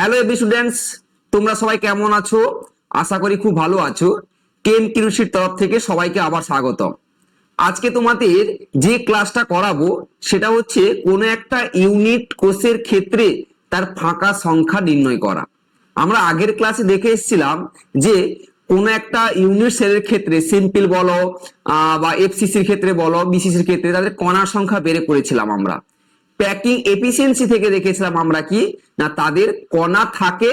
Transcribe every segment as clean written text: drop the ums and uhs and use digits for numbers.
Hello every students, তোমরা সবাই কেমন আছো? আশা করি খুব ভালো আছো। কেএম কিউসির তরফ থেকে সবাইকে আবার স্বাগত। আজকে তোমাদের যে ক্লাসটা করাবো সেটা হচ্ছে কোনো একটা ইউনিট কোর্সের ক্ষেত্রে তার ফাঁকা সংখ্যা নির্ণয় করা। আমরা আগের ক্লাসে দেখে এসেছিলাম যে কোনো একটা ইউনিট সেলের ক্ষেত্রে সিম্পল বলো বা এফসিসির ক্ষেত্রে বলো বিসিসির ক্ষেত্রে তাদের কণার সংখ্যা বের করেছিলাম আমরা। প্যাকিং এফিসিয়েন্সি থেকে দেখেছিলাম আমরা কি না তাদের কণা থাকে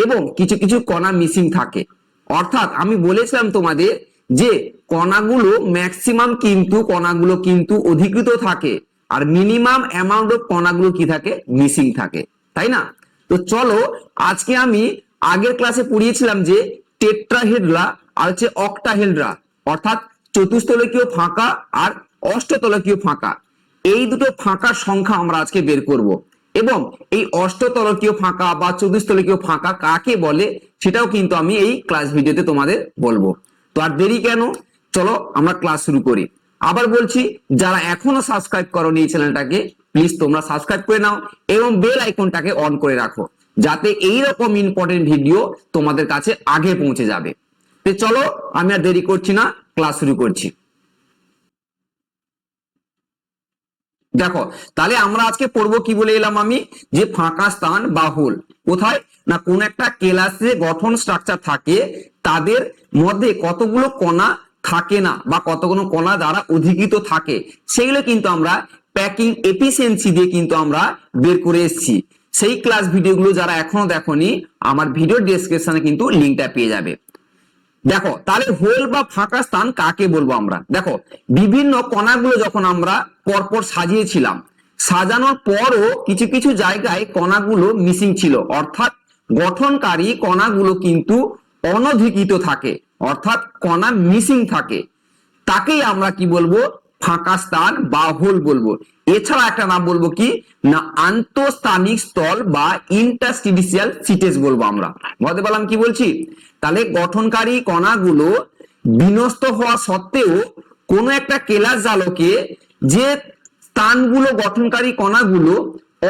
এবং কিছু কিছু কণা মিসিং থাকে। অর্থাৎ আমি বলেছিলাম তোমাদের যে কণাগুলো কিন্তু অধিকৃত থাকে আর মিনিমাম অ্যামাউন্ট অফ কণাগুলো কি থাকে, মিসিং থাকে, তাই না? তো চলো আজকে আমি আগের ক্লাসে পড়িয়েছিলাম যে টেট্রাহেড্রা আর হচ্ছে অক্টাহেড্রা, অর্থাৎ চতুস্তলকীয় ফাঁকা আর অষ্টতলকীয় ফাঁকা, এই দুটো ফাঁকার সংখ্যা আমরা আজকে বের করব এবং এই অষ্টতলকীয় ফাঁকা বা চতুস্তলকীয় ফাঁকা কাকে বলে সেটাও কিন্তু আমি এই ক্লাস ভিডিওতে তোমাদের বলবো। তো আর দেরি কেন, চলো আমরা ক্লাস শুরু করি। আবার বলছি, যারা এখনো সাবস্ক্রাইব করোনি এই চ্যানেলটাকে প্লিজ তোমরা সাবস্ক্রাইব করে নাও এবং বেল আইকনটাকে অন করে রাখো যাতে এই রকম ইম্পর্টেন্ট ভিডিও তোমাদের কাছে আগে পৌঁছে যাবে। তো চলো আমি আর দেরি করছি না, ক্লাস শুরু করছি। দেখো তাহলে আমরা আজকে পড়বো কি বলে এলাম আমি, যে ফাঁকা স্থান বা হোল কোথায় না কোন একটা ক্লাসে গঠন স্ট্রাকচার থাকে তাদের মধ্যে কতগুলো কণা থাকে না বা কতগুলো কণা দ্বারা অধিকৃত থাকে সেগুলো কিন্তু আমরা প্যাকিং এফিসিয়েন্সি দিয়ে কিন্তু আমরা বের করে এসেছি। সেই ক্লাস ভিডিওগুলো যারা এখনো দেখোনি আমার ভিডিও ডেসক্রিপশনে কিন্তু লিঙ্কটা পেয়ে যাবে। দেখো তাহলে হোল বা ফাঁকা স্থান কাকে বলবো আমরা। দেখো বিভিন্ন কণাগুলো যখন আমরা পরপর সাজিয়েছিলাম, সাজানোর পরও কিছু কিছু জায়গায় কণাগুলো মিসিং ছিল, অর্থাৎ গঠনকারী কণাগুলো কিন্তু অনধিকৃত থাকে, অর্থাৎ কণা মিসিং থাকে, তাকেই আমরা কি বলবো, ফাঁকা স্থান বা হোল বলবো। এছাড়া একটা নাম বলবো কি না আন্তঃস্থানিক স্থল বা ইন্টারস্টিডিশিয়াল সিটেজ বলবো আমরা। বুঝতে পারলাম কি বলছি? তাহলে গঠনকারী কণাগুলো বিনষ্ট হওয়া সত্ত্বেও কোনো একটা কেলাস জালকে যে স্থানগুলো গঠনকারী কণাগুলো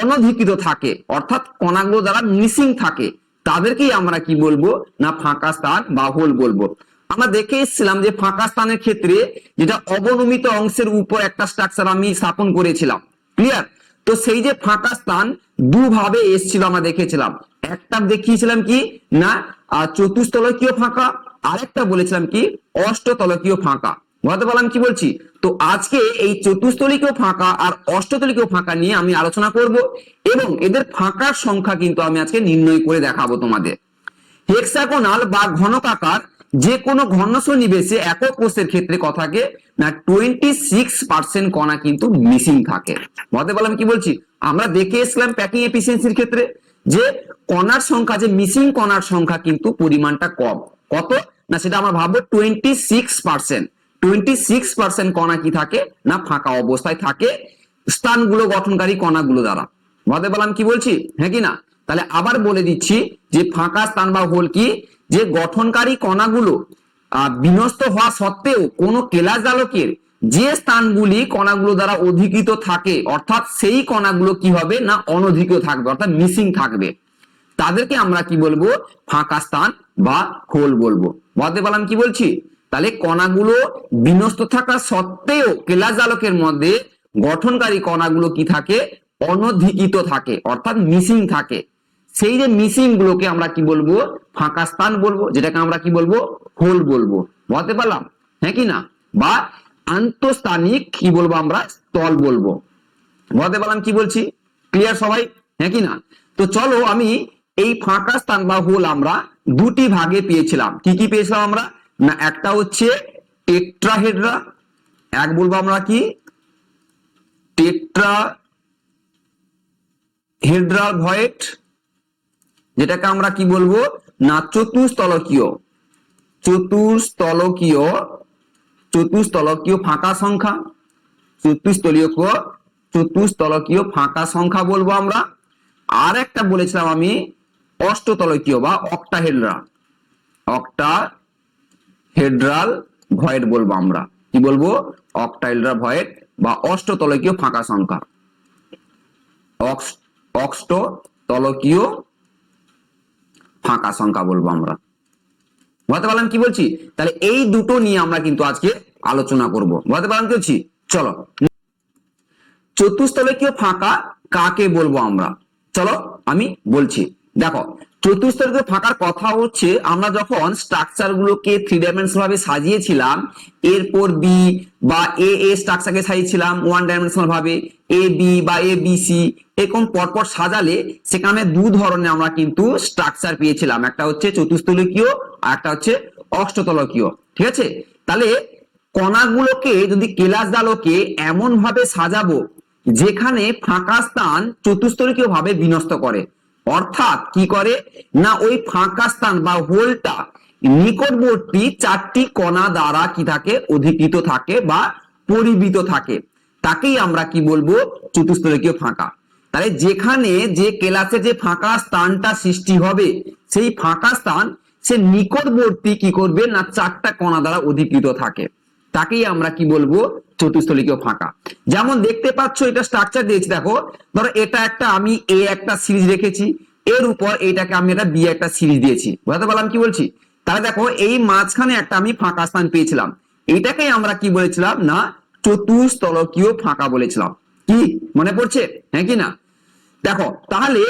অনধিকৃত থাকে, অর্থাৎ কণাগুলো দ্বারা মিসিং থাকে, তাদেরকেই আমরা কি বলবো না ফাঁকা স্থান বা হোল বলবো। আমরা দেখে এসেছিলাম যে ফাঁকা স্থানের ক্ষেত্রে যেটা অবনমিত অংশের উপর একটা স্ট্রাকচার আমি স্থাপন করেছিলাম, ক্লিয়ার? তো সেই যে ফাঁকা স্থান দুভাবে এসেছিল আমরা দেখেছিলাম, একটা দেখিয়েছিলাম কি না চতুস্তলকীয় ফাঁকা, আরেকটা বলেছিলাম কি অষ্টতলকীয় ফাঁকা। বুঝতে পারলাম কি বলছি? তো আজকে এই চতুস্তলিকীয় ফাঁকা আর অষ্টতলিকীয় ফাঁকা নিয়ে আমি আলোচনা করব এবং এদের ফাঁকার সংখ্যা কিন্তু আমি আজকে নির্ণয় করে দেখাবো তোমাদের। হেক্সাগোনাল বা ঘনকাকার যে কোনো ঘন সন্নিবেশে একক কোষের ক্ষেত্রে কথাকে না 26% কণা কিন্তু মিসিং থাকে। বুঝতে পারলাম কি বলছি? আমরা দেখে এসলাম প্যাকিং এফিসিয়েন্সির ক্ষেত্রে যে কণার সংখ্যা, যে মিসিং কণার সংখ্যা কিন্তু পরিমাণটা কম। কত না সেটা আমরা ভাববো 26% কণা কি থাকে না ফাঁকা অবস্থায় থাকে স্থানগুলো গঠনকারী কণাগুলো দ্বারা। বুঝতে পারলাম কি বলছি, হ্যাঁ কি না? তাহলে আবার বলে দিচ্ছি যে ফাঁকা স্থান বা হোল কি, যে গঠনকারী কণাগুলো বিনষ্ট হওয়া সত্ত্বেও কোনো কেলাস জালকের যে স্থানগুলি কণাগুলো দ্বারা অধিকৃত থাকে, অর্থাৎ সেই কণাগুলো কি হবে না অনধিকৃত থাকবে, অর্থাৎ মিসিং থাকবে, তাদেরকে আমরা কি বলবো, ফাঁকা স্থান বা হোল বলবো। বুঝতে পারলাম কি বলছি? তাহলে কণাগুলো বিনষ্ট থাকা সত্ত্বেও কেলাস জালকের মধ্যে গঠনকারী কণাগুলো কি থাকে, অনধিকৃত থাকে, অর্থাৎ মিসিং থাকে, সেই যে মিসিং গুলোকে আমরা কি বলবো, ফাঁকা স্থান বলবো, যেটাকে আমরা কি বলবো, হোল বলবো। বুঝতে পারলাম, হ্যাঁ কি না? বা আন্তঃস্থানিক কি বলবো আমরা, স্থল বলবো। বুঝতে পারলাম কি বলছি? ক্লিয়ার সবাই, হ্যাঁ কি না? তো চলো আমি এই ফাঁকা স্থান বা হোল আমরা দুটি ভাগে পেয়েছিলাম। কি কি পেয়েছিলাম আমরা না, একটা হচ্ছে টেট্রাহেড্রা, এক বলবো আমরা কি টেট্রাহেড্রাল ভয়েড, যেটাকে আমরা কি বলবো না চতুস্তলকীয় ফাঁকা সংখ্যা, চতুস্তলকীয় ফাঁকা সংখ্যা বলবো আমরা। আর একটা বলেছিলাম আমি অষ্টতলকীয় বা অক্টাহেড্রাল ভয়েড বলবো আমরা। কি বলবো, অক্টাহেড্রাল ভয়েড বা অষ্টতলকীয় ফাঁকা সংখ্যা, অষ্টতলকীয় ফাঁকা সংখ্যা বলবো আমরা। বুঝতে পারলাম কি বলছি? তাহলে এই দুটো নিয়ে আমরা কিন্তু আজকে আলোচনা করব। বুঝতে পারলাম কি বলছি? চলো, চতুস্তলকীয় ফাঁকা কাকে বলবো আমরা? চলো আমি বলছি। দেখো, চতুস্তলকীয় ফাঁকার কথা হচ্ছে আমরা যখন স্ট্রাকচার গুলোকে 3 ডাইমেনশনাল ভাবে সাজিয়েছিলাম, এরপর বি বা এ স্ট্রাকচারকে সাজিয়েছিলাম 1 ডাইমেনশনাল ভাবে, এ বি বা এ বি সি, এরকম পরপর সাজালে সেখানে দু ধরনের আমরা কিন্তু স্ট্রাকচার পেয়েছিলাম, একটা হচ্ছে চতুস্তলকীয় আর একটা হচ্ছে অষ্টতলকীয়। ঠিক আছে? তাহলে কণাগুলোকে যদি কেলাস জালকে এমন ভাবে সাজাবো যেখানে ফাঁকা স্থান চতুস্তলকীয় ভাবে বিন্যস্ত করে, অর্থাৎ কি করে না ওই ফাঁকা স্থান বা হোলটা নিকটবর্তী 4টি কণা দ্বারা কি থাকে, অধিকৃত থাকে বা পরিবৃত থাকে, তাকেই আমরা কি বলবো, চতুস্তলকীয় ফাঁকা। তাহলে যেখানে যে কেলাসে যে ফাঁকা স্থানটা সৃষ্টি হবে সেই ফাঁকা স্থান সে নিকটবর্তী কি করবে না 4টা কণা দ্বারা অধিকৃত থাকে, তাকেই আমরা কি বলবো, চতুস্তলকীয় ফাঁকা। যেমন দেখতে পাচ্ছ এটা স্ট্রাকচার দিয়েছি, দেখো ধরো এটা একটা আমি এ একটা সিরিজ রেখেছি, এর উপর এটাকে আমি একটা বি একটা সিরিজ দিয়েছি। বুঝতে পারলাম কি বলছি? তাহলে দেখো এই মাঝখানে একটা আমি ফাঁকা স্থান পেয়েছিলাম, এইটাকেই আমরা কি বলেছিলাম না চতুস্তলকীয় ফাঁকা বলেছিলাম। কি মনে পড়ছে? হ্যাঁ কি না? দেখো তাহলে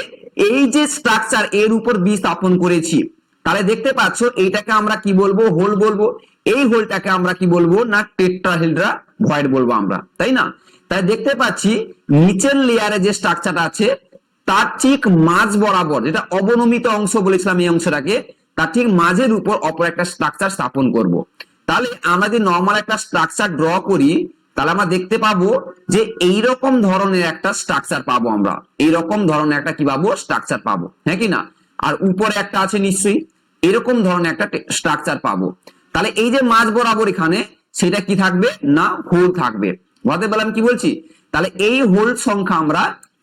এই যে স্ট্রাকচার এর উপর বি স্থাপন করেছি, তাহলে দেখতে পাচ্ছ এইটাকে আমরা কি বলবো, হোল বলবো। এই হোলটাকে আমরা কি বলবো না টেট্রাহেড্রা ভয়েড বলবো আমরা, তাই না? তাই দেখতে পাচ্ছি নিচের লেয়ারে যে স্ট্রাকচারটা আছে তার ঠিক মাঝ বরাবর, যেটা অবনমিত অংশ বলেছিলাম এই অংশটাকে, তার ঠিক মাঝের উপর অপর একটা স্ট্রাকচার স্থাপন করব। তাহলে আমরা যদি নর্মাল একটা স্ট্রাকচার ড্র করি তাহলে আমরা দেখতে পাবো যে এইরকম ধরনের একটা স্ট্রাকচার পাবো, আমরা এইরকম ধরনের একটা কি পাবো, স্ট্রাকচার পাবো। হ্যাঁ কি না? আর উপরে একটা আছে নিশ্চয়ই, এরকম ধরনের একটা স্ট্রাকচার পাবো। তাহলে এই যে মাঝ বরাবর এখানে সেটা কি থাকবে না হোল থাকবে। বুঝতে পারলাম কি বলছি? তাহলে এই হোল সংখ্যা আমরা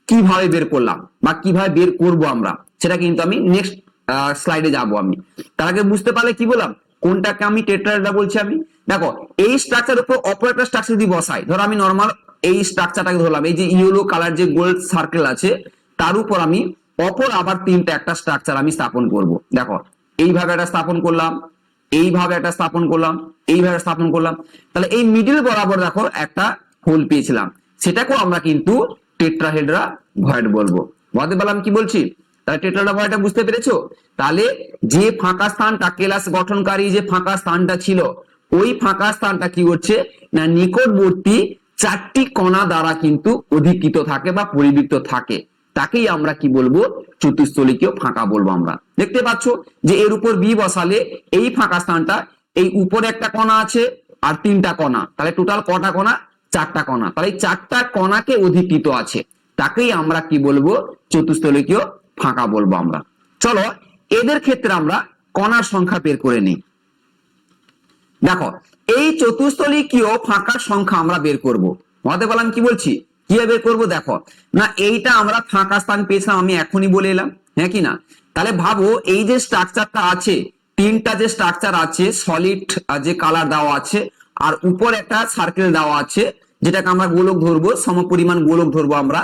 কিভাবে বের করলাম বা কিভাবে বের করব আমরা, সেটা কিন্তু আমি নেক্সট স্লাইডে যাব। আমি তার আগে বুঝতে পারলে কি বললাম, কোনটাকে আমি টেট্রাহেড্রা বলছি। আমি দেখো এই স্ট্রাকচার উপর অপর একটা স্ট্রাকচার যদি বসাই, ধরো আমি নর্মাল এই স্ট্রাকচারটাকে ধরলাম, এই যে ইয়েলো কালার যে গোল সার্কেল আছে তার উপর আমি অপর আবার তিনটা একটা স্ট্রাকচার আমি স্থাপন করব। দেখো এইভাবে একটা স্থাপন করলাম, এইভাবে একটা স্থাপন করলাম, এইভাবে স্থাপন করলাম, তাহলে এই মিডিল বরাবর দেখো একটা হোল পেয়েছিলাম, সেটাকেও আমরা কিন্তু টেট্রাহেড্রা ভয়েড বলবো। বুঝতে পারলাম কি বলছি? তাহলে টেট্রাহেড্রা ভয়েডটা বুঝতে পেরেছো? তাহলে যে ফাঁকা স্থানটা কেলাস গঠনকারী যে ফাঁকা স্থানটা ছিল, ওই ফাঁকা স্থানটা কি করছে না নিকটবর্তী 4টি কণা দ্বারা কিন্তু অধিকৃত থাকে বা পরিবৃত থাকে, তাকেই আমরা কি বলবো, চতুস্তলিকীয় ফাঁকা বলবো আমরা। দেখতে পাচ্ছ যে এর উপর বি বসালে এই ফাঁকা স্থানটা, এই উপরে একটা কণা আছে আর 3টা কণা, তাহলে টোটাল কটা কণা, 4টা কণা, তাহলে এই 4টা কণাকে অধিকৃত আছে, তাকেই আমরা কি বলবো, চতুস্তলিকীয় ফাঁকা বলবো আমরা। চলো এদের ক্ষেত্রে আমরা কণার সংখ্যা বের করে নিই। দেখো এই চতুস্তলিকীয় ফাঁকার সংখ্যা আমরা বের করব। বুঝতে পারলাম কি বলছি? কিভাবে বের করবো? দেখো না এইটা আমরা ফাঁকা স্থান পেয়েছিলাম, আমি এখনই বলে এলাম। হ্যাঁ কি না? তাহলে ভাবো এই যে স্ট্রাকচারটা আছে, 3টা যে স্ট্রাকচার আছে, সলিড যে কালার দেওয়া আছে আর উপরে একটা সার্কেল দেওয়া আছে, যেটাকে আমরা গোলক ধরবো, সমপরিমাণ গোলক ধরবো আমরা।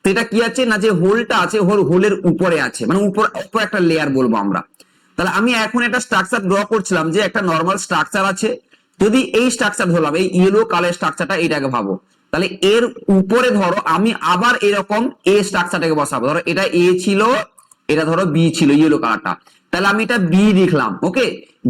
সেটা কি আছে না যে হোলটা আছে, হোলের উপরে আছে, মানে উপর একটা লেয়ার বলবো আমরা। তাহলে আমি এখন একটা স্ট্রাকচার ড্র করছিলাম, যে একটা নর্মাল স্ট্রাকচার আছে, যদি এই স্ট্রাকচার ধরলাম, এই ইয়েলো কালার স্ট্রাকচারটা, এইটাকে ভাবো, তাহলে এর উপরে ধরো আমি আবার এরকম এ স্ট্রাকচারটাকে বসাবো। ধরো এটা এ ছিল, এটা ধরো বি ছিল ইয়েলো কালারটা, তাহলে আমি এটা বি লিখলাম। ওকে,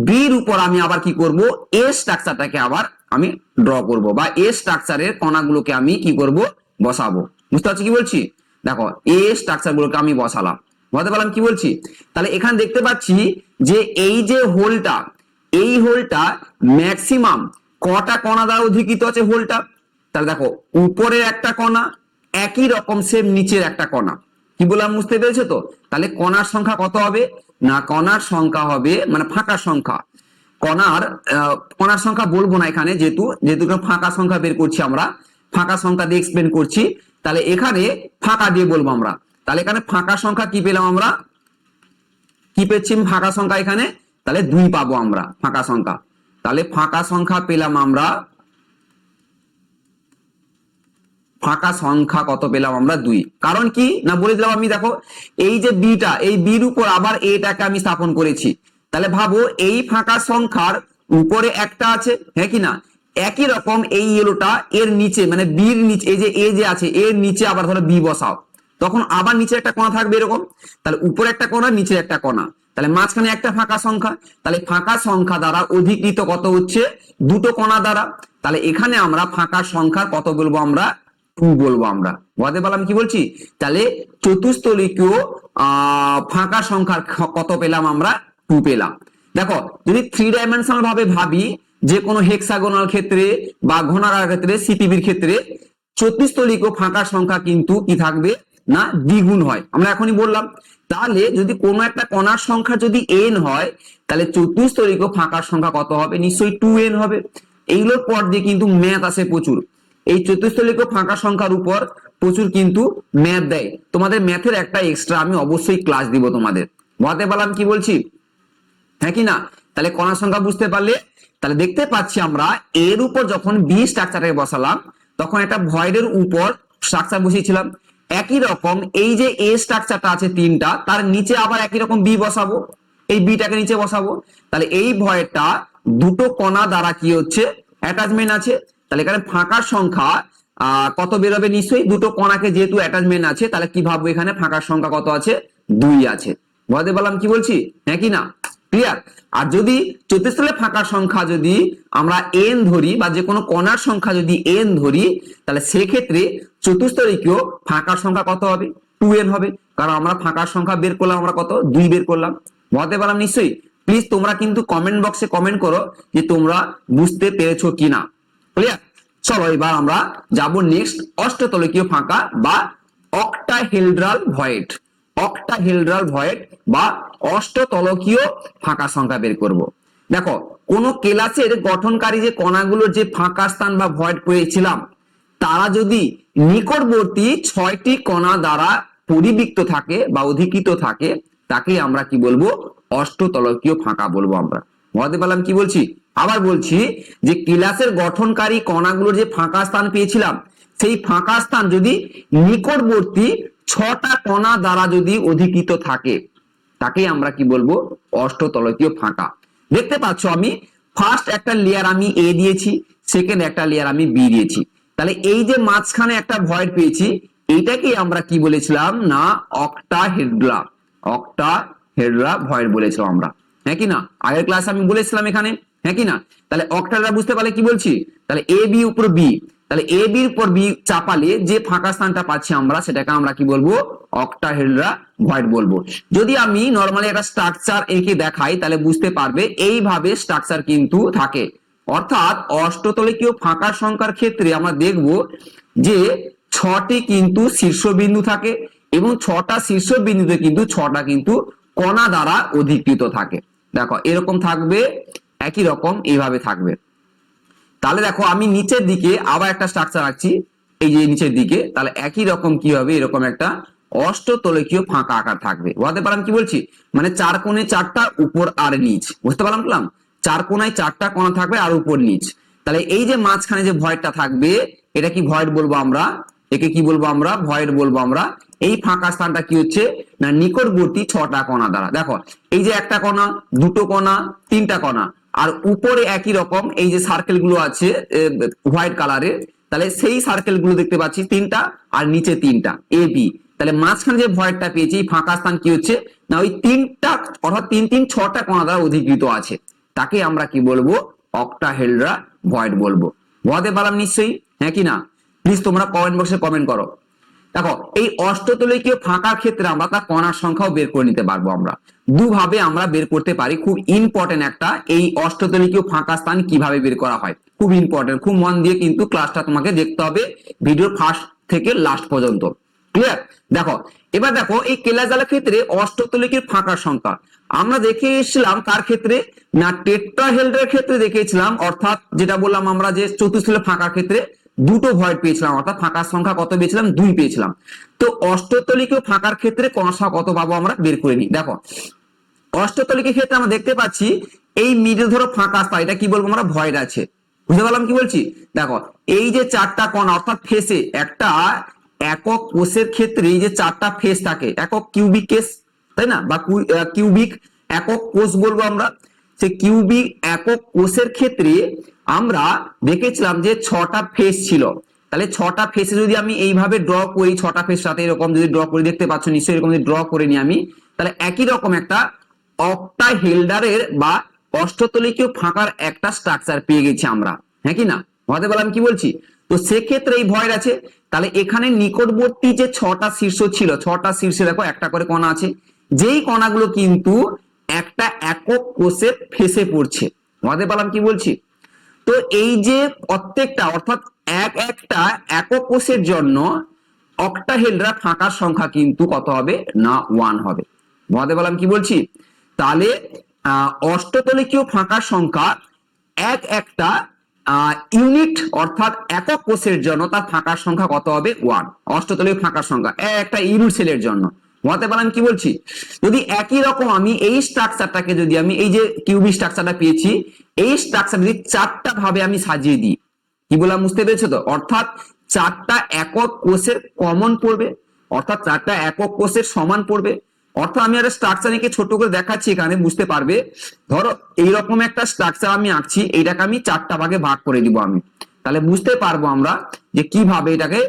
বির উপর আমি আবার কি করব, এ স্ট্রাকচারটাকে আবার আমি ড্র করব, বা এ স্ট্রাকচারের কণাগুলোকে আমি কি করব, বসাবো। বুঝতে পারছি কি বলছি? দেখো এ স্ট্রাকচার গুলোকে আমি বসালাম। বুঝতে পারলাম কি বলছি? তাহলে এখানে দেখতে পাচ্ছি যে এই যে হোলটা, এই হোলটা ম্যাক্সিমাম কটা কণা দ্বারা অধিকৃত আছে হোলটা। তাহলে দেখো উপরের একটা কণা, একই রকম সেম নিচের একটা কণা। কি বললাম বুঝতে পেরেছো তো? তাহলে কণার সংখ্যা কত হবে না, কণার সংখ্যা হবে মানে ফাঁকা সংখ্যা, কণার সংখ্যা বলবো না এখানে, যেহেতু ফাঁকা সংখ্যা বের করছি আমরা, ফাঁকা সংখ্যা দিয়ে এক্সপ্লেন করছি। তাহলে এখানে ফাঁকা দিয়ে বলবো আমরা। তাহলে এখানে ফাঁকা সংখ্যা কি পেলাম আমরা, কি পেয়েছি ফাঁকা সংখ্যা এখানে, তাহলে 2 পাবো আমরা ফাঁকা সংখ্যা। তাহলে ফাঁকা সংখ্যা পেলাম আমরা ফাঁকা সংখ্যা কত পেলাম আমরা 2। কারণ কি না বলে দিলাম আমি, দেখো এই যে বিটা, এই বির উপর আবার এটাকে আমি স্থাপন করেছি, তাহলে ভাবো এই ফাঁকা সংখ্যার উপরে একটা আছে, হ্যাঁ কি না? একই রকম এই ইয়েলোটা এর নিচে মানে বির নিচে, এই যে এ যে আছে এর নিচে আবার ধরো বি বসাও, তখন আবার নিচে একটা কোণা থাকবে এরকম, তাহলে উপরে একটা কোণা নিচে একটা কোণা, তাহলে মাঝখানে একটা ফাঁকা সংখ্যা, তাহলে ফাঁকা সংখ্যা দ্বারা অধিকৃত কত হচ্ছে? দুটো কোণা দ্বারা। তাহলে এখানে আমরা ফাঁকা সংখ্যার কত বলবো আমরা? 2 বলবো আমরা। বুঝতে পারলাম কি বলছি? তাহলে চতুস্তলিকীয় ফাঁকা সংখ্যার কত পেলাম আমরা? 2 পেলাম। দেখো যদি 3 ডাইমেনশনাল ভাবে ভাবি, যে কোনো হেক্সাগোনাল ক্ষেত্রে বা ঘনাকার ক্ষেত্রে, সিপিবির ক্ষেত্রে চতুস্তলিকীয় ফাঁকা সংখ্যা কিন্তু কি থাকবে না দ্বিগুণ হয়, আমরা এখনই বললাম। তাহলে যদি কোনো একটা কণার সংখ্যা যদি n হয়, তাহলে চতুস্তলিকীয় ফাঁকার সংখ্যা কত হবে? নিশ্চয়ই 2n হবে। এইগুলোর পর দিয়ে কিন্তু ম্যাথ আসে প্রচুর, এই চতুস্তলিকীয় ফাঁকা সংখ্যার উপর প্রচুর কিন্তু ম্যাথ দেয়। তোমাদের ম্যাথের একটা এক্সট্রা আমি অবশ্যই ক্লাস দিব তোমাদের। বুঝতে পারলাম কি বলছি, হ্যাঁ কি না? তাহলে কণার সংখ্যা বুঝতে পারলে, তাহলে দেখতে পাচ্ছি আমরা এর উপর যখন বি স্ট্রাকচারটাকে বসালাম, তখন একটা ভয়েডের উপর স্ট্রাকচার বসিয়েছিলাম। একই রকম এই যে এ স্ট্রাকচারটা আছে তিনটা, তার নিচে আবার একই রকম বি বসাবো, এই বিটাকে নিচে বসাবো। তাহলে এই ভয়েডটা দুটো কণা দ্বারা কি হচ্ছে? অ্যাটাচমেন্ট আছে। তাহলে এখানে ফাঁকার সংখ্যা কত বেরোবে? নিশ্চয়ই দুটো কণাকে যেহেতু অ্যাটাচমেন্ট আছে, তাহলে কি ভাববো? এখানে ফাঁকার সংখ্যা কত আছে? 2 আছে। বুঝতে পারলাম কি বলছি, হ্যাঁ কি না? ক্লিয়ার? আর যদি চতুস্তলে ফাঁকার সংখ্যা যদি আমরা n ধরি, বা যে কোনো কণার সংখ্যা যদি n ধরি, তাহলে সেক্ষেত্রে চতুস্তলিকীয় ফাঁকার সংখ্যা কত হবে? 2n হবে। কারণ আমরা ফাঁকার সংখ্যা বের করলাম আমরা কত? 2 বের করলাম। বুঝতে পারলাম নিশ্চয়ই? প্লিজ তোমরা কিন্তু কমেন্ট বক্সে কমেন্ট করো যে তোমরা বুঝতে পেরেছো কিনা। ক্লিয়ার? চলো এবার আমরা যাব নেক্সট অষ্টতলকীয় ফাঁকা বা অক্টাহেড্রাল ভয়েড। অক্টাহেড্রাল ভয়েড বা অষ্টতলকীয় ফাঁকা সংখ্যা বের করব। দেখো কোন কেলাসের গঠনকারী যে কণাগুলোর যে ফাঁকা স্থান বা ভয়েড পেয়েছিলাম, তারা যদি নিকটবর্তী 6টি কণা দ্বারা পরিবৃক্ত থাকে বা অধিকৃত থাকে, তাকে আমরা কি বলবো? অষ্টতলকীয় ফাঁকা বলবো আমরা। বুঝতে পারলাম কি বলছি? আবার বলছি যে কেলাসের গঠনকারী কণাগুলোর যে ফাঁকা স্থান পেয়েছিলাম, সেই ফাঁকা স্থান যদি নিকটবর্তী 6টা কণা দ্বারা যদি অধিকৃত থাকে, তাকে আমরা কি বলবো? অষ্টতলকীয় ফাঁকা। দেখতে পাচ্ছ আমি ফার্স্ট একটা লেয়ার আমি এ দিয়েছি, সেকেন্ড একটা লেয়ার আমি বি দিয়েছি। তাহলে এই যে মাঝখানে একটা ভয়েড পেয়েছি, এইটাকে আমরা কি বলেছিলাম না অক্টাহেড্রা। অক্টাহেড্রা ভয়েড বলেছিলাম আমরা, হ্যাঁ কি না? আগের ক্লাসে আমি বলেছিলাম এখানে, হ্যাঁ কি না? তাহলে অক্টাহেড্রা বুঝতে পারলে কি বলছি? তাহলে এ বি উপর বি, তাহলে এ বির উপর বি চাপালে যে ফাঁকা স্থানটা পাচ্ছি আমরা, সেটাকে আমরা কি বলবো? অক্টাহেড্রা ভয়েড বলবো। যদি আমি নরমালি একটা স্ট্রাকচার এঁকে দেখাই, তাহলে বুঝতে পারবে এইভাবে স্ট্রাকচার কিন্তু থাকে। অর্থাৎ অষ্টতলকীয় ফাঁকা সংখ্যার ক্ষেত্রে আমরা দেখব যে 6টি কিন্তু শীর্ষবিন্দু থাকে, এবং 6টা শীর্ষবিন্দুতে কিন্তু 6টা কিন্তু কণা দ্বারা অধিকৃত থাকে। দেখো এরকম থাকবে, একই রকম এইভাবে থাকবে। তাহলে দেখো আমি নিচের দিকে আবার একটা স্ট্রাকচার রাখছি, এই যে নিচের দিকে, তাহলে একই রকম কি হবে? এরকম একটা অষ্টতলকীয় ফাঁকা আকার থাকবে। বুঝতে পারলাম কি বলছি? মানে 4 কোণে 4টা, উপর আর নিচ। বুঝতে পারলাম? 4 কোণায় 4টা কোণা থাকবে আর উপর নিচ। তাহলে এই যে মাঝখানে যে ভয়েডটা থাকবে, এটা কি ভয়েড বলবো আমরা? একে কি বলবো আমরা? ভয়েড বলবো আমরা। এই ফাঁকা স্থানটা কি হচ্ছে না নিকটবর্তী 6টা কণা দ্বারা। দেখো এই যে একটা কণা, দুটো কণা, 3টা কণা, আর উপরে একই রকম এই যে সার্কেল গুলো আছে হোয়াইট কালারের, তাহলে সেই সার্কেল গুলো দেখতে পাচ্ছি 3টা, আর নিচে 3টা এ বি। তাহলে মাঝখানে যে ভয়েডটা পেয়েছি, ফাঁকা স্থান কি হচ্ছে না ওই 3টা, অর্থাৎ 3 3 6টা কণা দ্বারা অধিকৃত আছে, তাকে আমরা কি বলবো? অক্টাহেড্রা ভয়েড বলবো। বুঝতে পারলাম নিশ্চয়ই, হ্যাঁ কি না? প্লিজ তোমরা কমেন্ট বক্সে কমেন্ট করো। দেখো এই অষ্টতলকীয় ফাঁকার ক্ষেত্রে আমরা তার কণার সংখ্যাও বের করে নিতে পারবো। আমরা দুভাবে আমরা বের করতে পারি। খুব ইম্পর্টেন্ট একটা, এই অষ্টতলকীয় ফাঁকা স্থান কিভাবে বের করা হয়, খুব ইম্পর্টেন্ট। খুব মন দিয়ে কিন্তু ক্লাসটা তোমাকে দেখতে হবে, ভিডিও ফার্স্ট থেকে লাস্ট পর্যন্ত। ক্লিয়ার? দেখো এবার দেখো এই কেলাস জালের ক্ষেত্রে অষ্টতলকীয় ফাঁকার সংখ্যা আমরা দেখে এসেছিলাম কার ক্ষেত্রে না টেট্রাহেড্রার ক্ষেত্রে দেখেছিলাম, অর্থাৎ যেটা বললাম আমরা যে চতুস্তলের ফাঁকার ক্ষেত্রে দুটো ভয়েড পেয়েছিলাম, অর্থাৎ ফাঁকার সংখ্যা কত পেয়েছিলাম? 2 পেয়েছিলাম। তো অষ্টতলিকীয় ফাঁকার ক্ষেত্রে কণার সংখ্যা কত পাবো আমরা? বের করে নিই। দেখো অষ্টতলিকের ক্ষেত্রে আমরা দেখতে পাচ্ছি এই মিডল ধরো ফাঁকা স্থান, এটা কি বলবো আমরা? ভয়েড আছে। বুঝতে পারলাম কি বলছি? দেখো এই যে চারটা কণা অর্থাৎ ফেসে একটা একক কোষের ক্ষেত্রে এই যে চারটা ফেস থাকে, একক কিউবিক কেস, তাই না, বা কিউবিক একক কোষ বলবো আমরা। সেই কিউবিক একক কোষের ক্ষেত্রে আমরা দেখেছিলাম যে ছটা ফেস ছিল। তাহলে ছটা ফেসে যদি আমি এইভাবে ড্র করি, ছটা ফেস সাথে এরকম যদি ড্র করি, দেখতে পাচ্ছ নিশ্চয়ই এরকম যদি ড্র করে নিই আমি, তাহলে একই রকম একটা অক্টাহেড্রালের বা অষ্টতলিকীয় ফাঁকার একটা স্ট্রাকচার পেয়ে গেছি আমরা, হ্যাঁ কি না? বুঝতে পারলাম কি বলছি? তো সেক্ষেত্রে এই ভয়েড আছে। তাহলে এখানে নিকটবর্তী যে ছটা শীর্ষ ছিল, ছটা শীর্ষে দেখো একটা করে কণা আছে, যেই কণাগুলো কিন্তু একটা একক কোষের ফেসে পড়ছে। বুঝতে পারলাম কি বলছি? তো এই যে প্রত্যেকটা অর্থাৎ একটা একক কোষের জন্য অক্টাহেড্রা ফাঁকার সংখ্যা কিন্তু কত হবে না 1 হবে। বুঝতে পারলাম কি বলছি? তাহলে অষ্টতলিকীয় ফাঁকার সংখ্যা একটা ইউনিট অর্থাৎ একক কোষের জন্য তার ফাঁকার সংখ্যা কত হবে 1। অষ্টতলীয় ফাঁকার সংখ্যা একটা ইউনিট সেলের জন্য। বুঝতে পারলাম কি বলছি? যদি একই রকম আমি এই স্ট্রাকচারটাকে যদি আমি এই যে কিউবিক স্ট্রাকচারটা পেয়েছি, এই স্ট্রাকচার যদি চারটা ভাবে আমি সাজিয়ে দিই, কি বললাম বুঝতে পেরেছো তো? অর্থাৎ চারটা একক কোষের কমন পড়বে, অর্থাৎ চারটা একক কোষের সমান পড়বে। অর্থাৎ আমি একটা স্ট্রাকচার এঁকে ছোট করে দেখাচ্ছি, এখানে বুঝতে পারবে। ধরো এইরকম একটা স্ট্রাকচার আমি আঁকছি, এইটাকে আমি চারটা ভাগে ভাগ করে দিব আমি, তাহলে বুঝতে পারবো আমরা যে কিভাবে এটাকে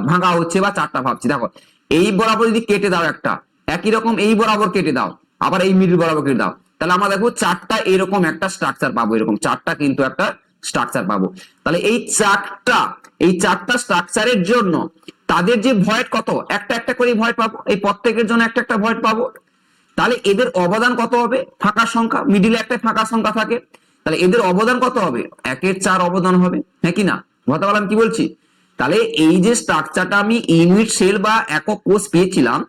ভাঙা হচ্ছে বা চারটা ভাবছি। দেখো এই বরাবর যদি কেটে দাও একটা, একই রকম এই বরাবর কেটে দাও, আবার এই মিডল বরাবর কেটে দাও, তাহলে আমরা দেখো চারটা এরকম একটা স্ট্রাকচার পাবো, এরকম চারটা কিন্তু একটা স্ট্রাকচার পাবো। তাহলে এই চারটা স্ট্রাকচারের জন্য তাদের যে ভয়েড কত, একটা একটা করে ভয়েড পাবো, এই প্রত্যেকের জন্য একটা একটা ভয়েড পাবো। তাহলে এদের অবদান কত হবে, ফাঁকা সংখ্যা, মিডিলে একটা ফাঁকা সংখ্যা থাকে, তাহলে এদের অবদান কত হবে, 1/4 অবদান হবে, হ্যাঁ কি না? বুঝতে পারলাম কি বলছি? তাহলে এই যে স্ট্রাকচারটা আমি ইউনিট সেল বা একক কোষ পেয়েছিলাম,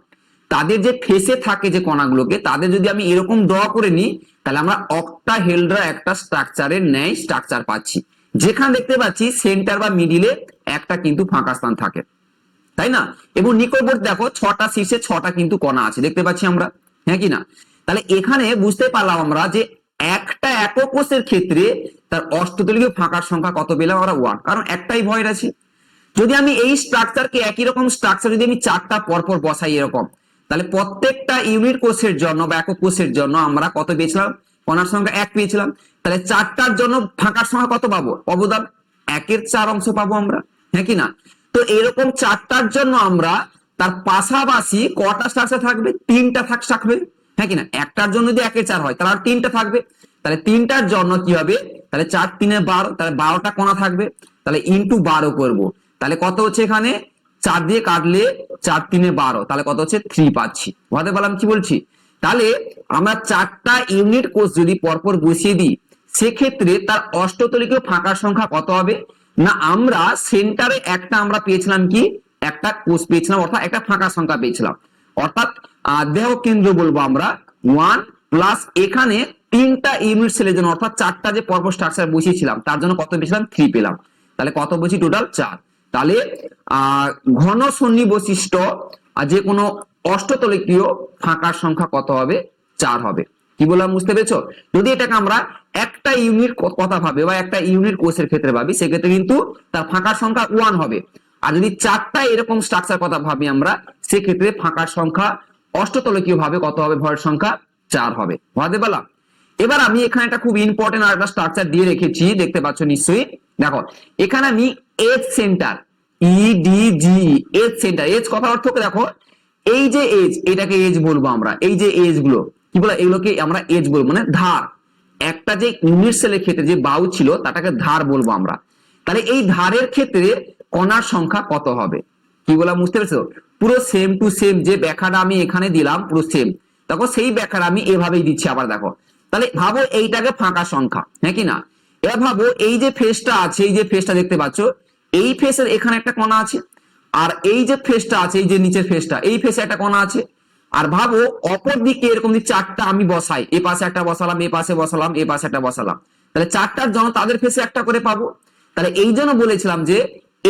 তাদের যে ফেসে থাকে যে কণাগুলোকে, তাদের যদি আমি এরকম ড্র করে নিই, তাহলে আমরা অক্টাহেড্রা একটা স্ট্রাকচারের ন্যায় স্ট্রাকচার পাচ্ছি, যেখানে দেখতে পাচ্ছি সেন্টার বা মিডিলে একটা কিন্তু ফাঁকা স্থান থাকে, তাই না? এবং নিকটবর্তী দেখো ছটা শীর্ষে ছটা কিন্তু কণা আছে, দেখতে পাচ্ছি আমরা, হ্যাঁ কি না? তাহলে এখানে বুঝতে পারলাম আমরা যে একটা একক কোষের ক্ষেত্রে তার অষ্টতলীয় ফাঁকার সংখ্যা কত পেলাম আমরা 1, কারণ একটাই ভয়েড আছে। যদি আমি এই স্ট্রাকচারকে একই রকম স্ট্রাকচার যদি আমি চারটা পরপর বসাই এরকম, তাহলে প্রত্যেকটা ইউনিট কোষের জন্য বা একক কোষের জন্য আমরা কত পেয়েছিলাম, কণার সংখ্যা 1 পেয়েছিলাম। তাহলে চারটার জন্য ফাঁকার সংখ্যা কত পাবো, অবদান 1/4 অংশ পাবো আমরা, হ্যাঁ কি না? তো এরকম চারটার জন্য আমরা তার পাশাপাশি কটা স্ট্রাকচার থাকবে, তিনটা থাকবে, হ্যাঁ কিনা? একটার জন্য যদি 1/4 হয় তাহলে আর তিনটা থাকবে, তাহলে তিনটার জন্য কি হবে, তাহলে 4 3 12, তাহলে 12টা কণা থাকবে, তাহলে ইন্টু 12 করব, তাহলে কত হচ্ছে এখানে 4 দিয়ে কাটলে 4 3 12, তাহলে কত হচ্ছে 3 পাচ্ছি। বুঝতে পারলাম কি বলছি? তাহলে আমরা চারটা ইউনিট কোষ যদি পরপর বসিয়ে দিই, সেক্ষেত্রে তার অষ্টতলীয় ফাঁকার সংখ্যা কত হবে না, আমরা সেন্টারে একটা আমরা পেয়েছিলাম কি, একটা কোষ পেয়েছিলাম, অর্থাৎ একটা ফাঁকা সংখ্যা পেয়েছিলাম, অর্থাৎ দেহ কেন্দ্র বলবো আমরা 1 প্লাস এখানে তিনটা ইউনিট সেলের জন্য অর্থাৎ চারটা যে পরপর স্ট্রাকচার বসিয়েছিলাম তার জন্য কত পেয়েছিলাম 3 পেলাম, তাহলে কত বসি টোটাল 4। তাহলে ঘন সন্ধি বৈশিষ্ট্য যে কোনো অষ্টতলীয় ফাঁকার সংখ্যা কত হবে, 4 হবে। কি বললাম বুঝতে পেরেছো? যদি এটাকে আমরা একটা ইউনিট কথা ভাবে বা একটা ইউনিট কোষের ক্ষেত্রে ভাবি, সেক্ষেত্রে কিন্তু তার ফাঁকার সংখ্যা 1 হবে। আর যদি চারটা এরকম স্ট্রাকচার কথা ভাবি আমরা, সেক্ষেত্রে ফাঁকার সংখ্যা অষ্টতলীয় ভাবে কত হবে, ভরের সংখ্যা 4 হবে। বুঝতে পারলাম? এবার আমি এখানে একটা খুব ইম্পর্টেন্ট আর একটা স্ট্রাকচার দিয়ে রেখেছি, দেখতে পাচ্ছ নিশ্চয়ই। দেখো এখানে আমি edge centre, EDG, edge centre, edge কথা অর্থ দেখো এই যে এজ, এটাকে এজ বলবো আমরা, এই যে এজ গুলো কি বলে, এগুলোকে আমরা এজ বলবো, মানে ধার। একটা যে ইউনিট সেলের ক্ষেত্রে যে বাহু ছিল তাটাকে ধার বলবো আমরা। তাহলে এই ধারের ক্ষেত্রে কণার সংখ্যা কত হবে, কি বললাম বুঝতে পেরেছো? পুরো সেম টু সেম যে ব্যাখ্যাটা আমি এখানে দিলাম পুরো সেম, দেখো সেই ব্যাখ্যাটা আমি এভাবেই দিচ্ছি আবার। দেখো তাহলে ভাবো এইটাকে ফাঁকা সংখ্যা, হ্যাঁ কি না? এবার ভাবো এই যে ফেসটা আছে, এই যে ফেসটা দেখতে পাচ্ছ, এই ফেসের এখানে একটা কণা আছে, আর এই যে ফেসটা আছে, এই যে নিচের ফেসটা, এই ফেসে একটা কণা আছে। আর ভাবো অপর দিকে এরকম চারটা আমি বসাই, এ পাশে একটা বসালাম, এ পাশে বসালাম, এ পাশে একটা বসালাম, তাহলে চারটার জন্য তাদের ফেসে একটা করে পাবো। তাহলে এই জন্য বলেছিলাম যে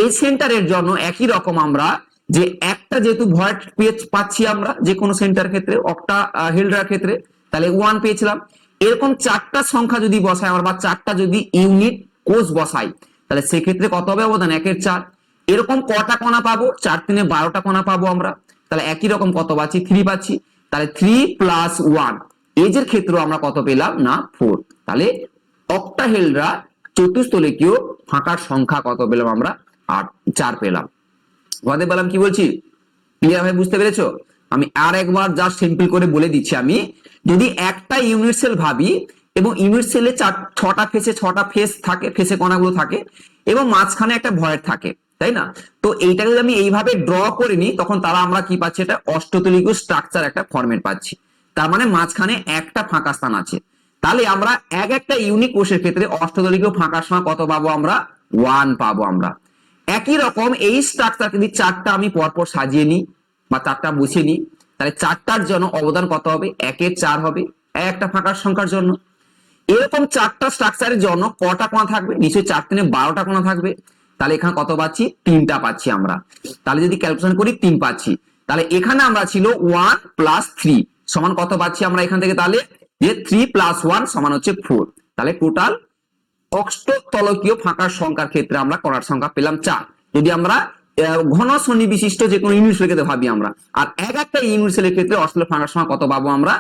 এই সেন্টারের জন্য একই রকম আমরা যে একটা যেহেতু ভয়েড পাচ্ছি আমরা যে কোনো সেন্টার ক্ষেত্রে, অক্টাহেড্রার ক্ষেত্রে, তাহলে 1 পেয়েছিলাম। এরকম চারটা সংখ্যা যদি বসাই আমরা, বা চারটা যদি ইউনিট কোষ বসাই, তাহলে সেক্ষেত্রে কত হবে অবদান 1/4। এরকম কটা কণা পাবো, 4 3 12টা কণা পাবো আমরা। তাহলে একই রকম কত পাচ্ছি, 3 পাচ্ছি। তাহলে 3 + 1 এজের ক্ষেত্রেও আমরা কত পেলাম না 4। তাহলে অক্টাহেড্রা চতুস্তলিকীয় ফাঁকার সংখ্যা কত পেলাম আমরা 4 পেলাম। বুঝতে পেলাম কি বলছি, ক্লিয়ার ভাবে বুঝতে পেরেছো? আমি আর একবার জাস্ট সিম্পল করে বলে দিচ্ছি। আমি যদি একটা ইউনিট সেল ভাবি এবং ইউনিট সেলে 6টা ফেসে 6টা ফেস থাকে, ফেসে কণাগুলো থাকে এবং মাঝখানে একটা ভয়েড থাকে, তাই না? তো এইটাকে যদি আমি এইভাবে ড্র করে নিই তখন তারা আমরা কি পাচ্ছি, এটা অষ্টতলিকীয় স্ট্রাকচার একটা ফরম্যাট পাচ্ছি। তার মানে মাঝখানে একটা ফাঁকা স্থান আছে। তাহলে আমরা একটা ইউনিক কোষের ক্ষেত্রে অষ্টতলিকীয় ফাঁকার সংখ্যা কত পাবো আমরা, 1 পাবো আমরা। একই রকম এই স্ট্রাকচার যদি 4টা আমি পরপর সাজিয়ে নিই বা 4টা বসিয়ে নিই, তাহলে 4টার জন্য অবদান কত হবে, 1/4 হবে একটা ফাঁকার সংখ্যার জন্য। এরকম 4টা স্ট্রাকচারের জন্য কটা কোণা থাকবে, নিশ্চয়ই 4 3 12টা কোণা থাকবে। তাহলে এখানে কত পাচ্ছি, 3টা পাচ্ছি আমরা। তাহলে যদি ক্যালকুলেশন করি 3 পাচ্ছি। তাহলে এখানে আমরা ছিল 1 + 3 সমান কত পাচ্ছি আমরা এখান থেকে, তাহলে যে 3 + 1 সমান হচ্ছে 4। তাহলে টোটাল অষ্টতলকীয় ফাঁকার সংখ্যার ক্ষেত্রে আমরা কণার সংখ্যা পেলাম 4। যদি আমরা ঘন শ্রেণী বিশিষ্ট যে কোনো ইউনিট সেলের ক্ষেত্রে ভাবি আমরা, আর একটা ইউনিট সেলের ক্ষেত্রে অষ্টতল ফাঁকার সংখ্যা কত পাবো আমরা,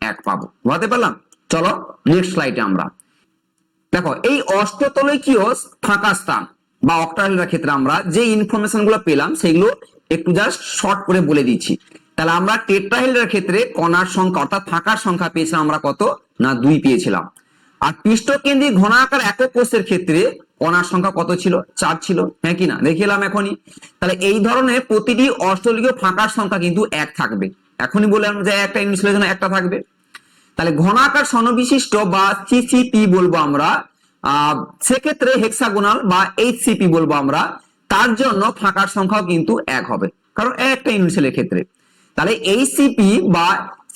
1 পাবো। বুঝতে পারলাম? চলো নেক্সট স্লাইডে আমরা দেখো এই অষ্টতলকীয় ফাঁকা স্থান বা অক্টাহেড্রার ক্ষেত্রে আমরা যে ইনফরমেশন গুলো পেলাম সেগুলো একটু জাস্ট শর্ট করে বলে দিচ্ছি। তাহলে আমরা টেট্রাহেড্রার ক্ষেত্রে কণার সংখ্যা অর্থাৎ ফাঁকার সংখ্যা পেয়েছিলাম আমরা কত না 2 পেয়েছিলাম। আর পৃষ্ঠকেন্দ্রিক ঘনাকার একক কোষের ক্ষেত্রে কণার সংখ্যা কত ছিল, 4 ছিল, হ্যাঁ কিনা দেখিলাম এখনই। তাহলে এই ধরনের প্রতিটি অষ্টতলীয় ফাঁকার সংখ্যা কিন্তু 1 থাকবে। এখনই বললাম যে একটা ইউনিট সেলের জন্য একটা থাকবে। তাহলে ঘনাকার সনবিশিষ্ট বা সিসিপি বলবো আমরা, সেক্ষেত্রে হেক্সাগোনাল বা এইচসিপি বলবো আমরা, তার জন্য ফাঁকার সংখ্যাও কিন্তু 1 হবে, কারণ একটা ইউনিট সেলের ক্ষেত্রে। তাহলে এইচসিপি বা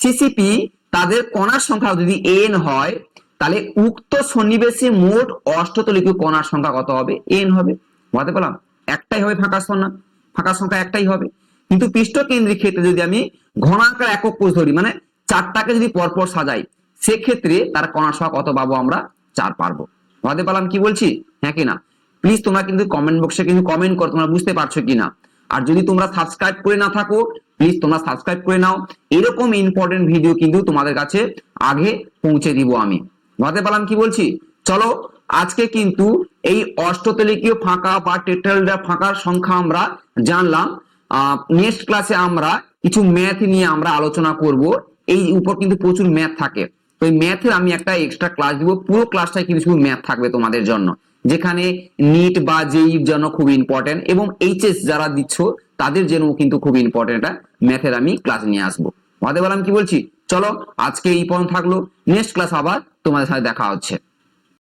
সিসিপি তাদের কণার সংখ্যা যদি n হয়, তাহলে উক্ত সন্নিবেশে মোট অষ্টতলীয় কণার সংখ্যা কত হবে, n হবে। বুঝতে পারলাম? একটাই হবে ফাঁকা সংখ্যা, ফাঁকা সংখ্যা একটাই হবে। কিন্তু পৃষ্ঠকেন্দ্রিক ক্ষেত্রে যদি আমি ঘনাকার একক কোষ ধরি, মানে 4টাকে যদি পরপর সাজাই, সেক্ষেত্রে তার কণার সংখ্যা কত পাবো আমরা, 4 পারবো। বুঝতে পারলাম কি বলছি, হ্যাঁ কিনা? প্লিজ তোমরা কিন্তু কমেন্ট বক্সে কিন্তু কমেন্ট করো তোমরা বুঝতে পারছো কিনা। আর যদি তোমরা সাবস্ক্রাইব করে না থাকো, প্লিজ তোমরা সাবস্ক্রাইব করে নাও। এরকম ইম্পর্টেন্ট ভিডিও কিন্তু তোমাদের কাছে আগে পৌঁছে দিব আমি। বুঝতে পারলাম কি বলছি? চলো আজকে কিন্তু এই অষ্টতলীয় ফাঁকা বা টেট্রাহেড্রা ফাঁকার সংখ্যা আমরা জানলাম। নেক্সট ক্লাসে আমরা কিছু ম্যাথ নিয়ে আমরা আলোচনা করব। এই উপর কিন্তু প্রচুর ম্যাথ থাকে, তো এই ম্যাথের আমি একটা এক্সট্রা ক্লাস দিব। পুরো ক্লাসটাই কিন্তু শুধু ম্যাথ থাকবে তোমাদের জন্য, যেখানে নিট বা জেইর জন্য খুব ইম্পর্টেন্ট এবং এইচএস যারা দিচ্ছ তাদের জন্য কিন্তু খুব ইম্পর্টেন্ট একটা ম্যাথের আমি ক্লাস নিয়ে আসবো। বুঝতে পারলাম কি বলছি? চলো আজকে এই পর্যন্ত থাকলো, নেক্সট ক্লাস আবার তোমাদের সাথে দেখা হচ্ছে।